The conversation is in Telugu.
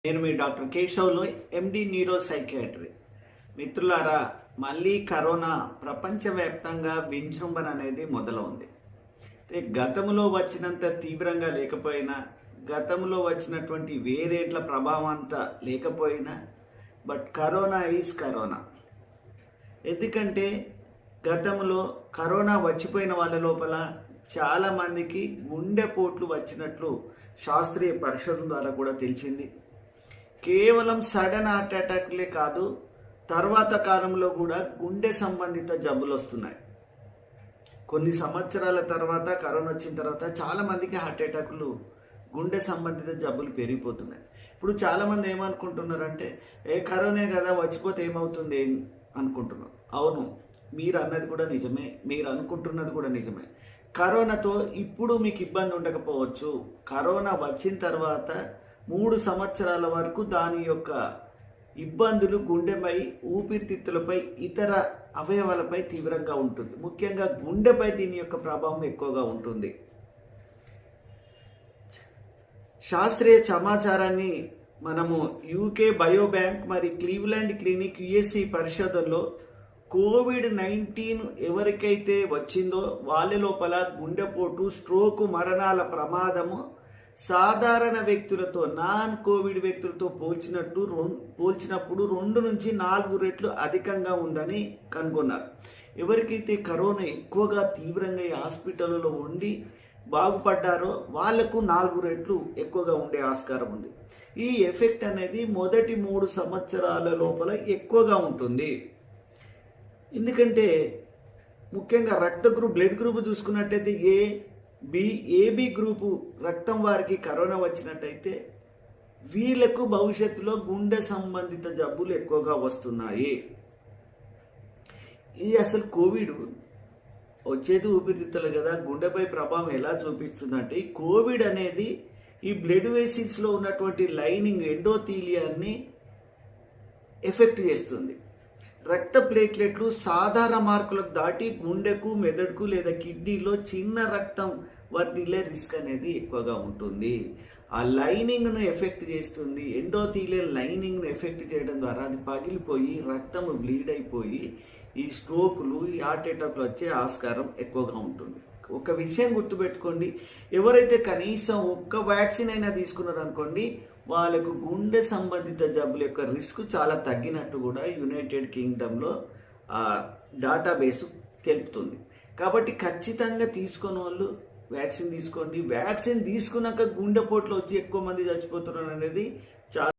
నేను మీ డాక్టర్ కేశవ్లో ఎండి న్యూరో సైకియాట్రీ. మిత్రులారా, మళ్ళీ కరోనా ప్రపంచవ్యాప్తంగా విజృంభణ అనేది మొదలవుంది. గతంలో వచ్చినంత తీవ్రంగా లేకపోయినా, గతంలో వచ్చినటువంటి వేరేట్ల ప్రభావం అంతా లేకపోయినా, బట్ కరోనా ఈజ్ కరోనా. ఎందుకంటే గతంలో కరోనా వచ్చిపోయిన వాళ్ళ లోపల చాలామందికి గుండెపోట్లు వచ్చినట్లు శాస్త్రీయ పరిశోధన ద్వారా కూడా తెలిసింది. కేవలం సడన్ హార్ట్ అటాక్లే కాదు, తర్వాత కాలంలో కూడా గుండె సంబంధిత జబ్బులు వస్తున్నాయి. కొన్ని సంవత్సరాల తర్వాత కరోనా వచ్చిన తర్వాత చాలామందికి హార్ట్ అటాకులు, గుండె సంబంధిత జబ్బులు పెరిగిపోతున్నాయి. ఇప్పుడు చాలామంది ఏమనుకుంటున్నారంటే, కరోనే కదా, వచ్చిపోతే ఏమవుతుంది అనుకుంటున్నారు. అవును, మీరు అన్నది కూడా నిజమే, మీరు అనుకుంటున్నది కూడా నిజమే. కరోనాతో ఇప్పుడు మీకు ఇబ్బంది ఉండకపోవచ్చు. కరోనా వచ్చిన తర్వాత 3 సంవత్సరాల వరకు దాని యొక్క ఇబ్బందులు గుండెపై, ఊపిరితిత్తులపై, ఇతర అవయవాలపై తీవ్రంగా ఉంటుంది. ముఖ్యంగా గుండెపై దీని యొక్క ప్రభావం ఎక్కువగా ఉంటుంది. శాస్త్రీయ సమాచారాన్ని మనము యూకే బయోబ్యాంక్ మరియు క్లీవ్లాండ్ క్లినిక్ యుఎస్సి పరిశోధనలో కోవిడ్-19 ఎవరికైతే వచ్చిందో వాళ్ళ లోపల గుండెపోటు, స్ట్రోకు, మరణాల ప్రమాదము సాధారణ వ్యక్తులతో, నాన్ కోవిడ్ వ్యక్తులతో పోల్చినప్పుడు 2 నుంచి 4 రెట్లు అధికంగా ఉందని కనుగొన్నారు. ఎవరికైతే కరోనా ఎక్కువగా తీవ్రంగా ఈ హాస్పిటల్లో ఉండి బాగుపడ్డారో వాళ్లకు 4 రెట్లు ఎక్కువగా ఉండే ఆస్కారం ఉంది. ఈ ఎఫెక్ట్ అనేది మొదటి 3 సంవత్సరాల లోపల ఎక్కువగా ఉంటుంది. ఎందుకంటే ముఖ్యంగా రక్త గ్రూప్, బ్లడ్ గ్రూప్ చూసుకున్నట్టయితే ఏబి గ్రూపు రక్తం వారికి కరోనా వచ్చినట్టయితే వీళ్ళకు భవిష్యత్తులో గుండె సంబంధిత జబ్బులు ఎక్కువగా వస్తున్నాయి. ఇది అసలు కోవిడ్ వచ్చేది ఊపిరితిత్తులు కదా, గుండెపై ప్రభావం ఎలా చూపిస్తుందంటే, ఈ కోవిడ్ అనేది ఈ బ్లడ్ వెసిల్స్లో ఉన్నటువంటి లైనింగ్ ఎండోథీలియాన్ని ఎఫెక్ట్ చేస్తుంది. రక్త ప్లేట్లెట్లు సాధారణ మార్కులకు దాటి గుండెకు, మెదడుకు లేదా కిడ్నీలో చిన్న రక్తం వర్తిల్లే రిస్క్ అనేది ఎక్కువగా ఉంటుంది. ఆ లైనింగ్ను ఎఫెక్ట్ చేస్తుంది. ఎండోథీలియల్ లైనింగ్ను ఎఫెక్ట్ చేయడం ద్వారా అది పగిలిపోయి రక్తం బ్లీడ్ అయిపోయి ఈ స్ట్రోకులు, ఈ హార్ట్ అటాక్లు వచ్చే ఆస్కారం ఎక్కువగా ఉంటుంది. ఒక విషయం గుర్తుపెట్టుకోండి, ఎవరైతే కనీసం ఒక్క వ్యాక్సిన్ అయినా తీసుకున్నారనుకోండి, వాళ్ళకు గుండె సంబంధిత జబ్బుల యొక్క రిస్క్ చాలా తగ్గినట్టు కూడా యునైటెడ్ కింగ్డమ్లో డేటాబేస్ తెలుపుతుంది. కాబట్టి ఖచ్చితంగా తీసుకున్న వాళ్ళు వ్యాక్సిన్ తీసుకోండి. వ్యాక్సిన్ తీసుకున్నాక గుండెపోట్లు వచ్చి ఎక్కువ మంది చచ్చిపోతున్నారు అనేది చాలా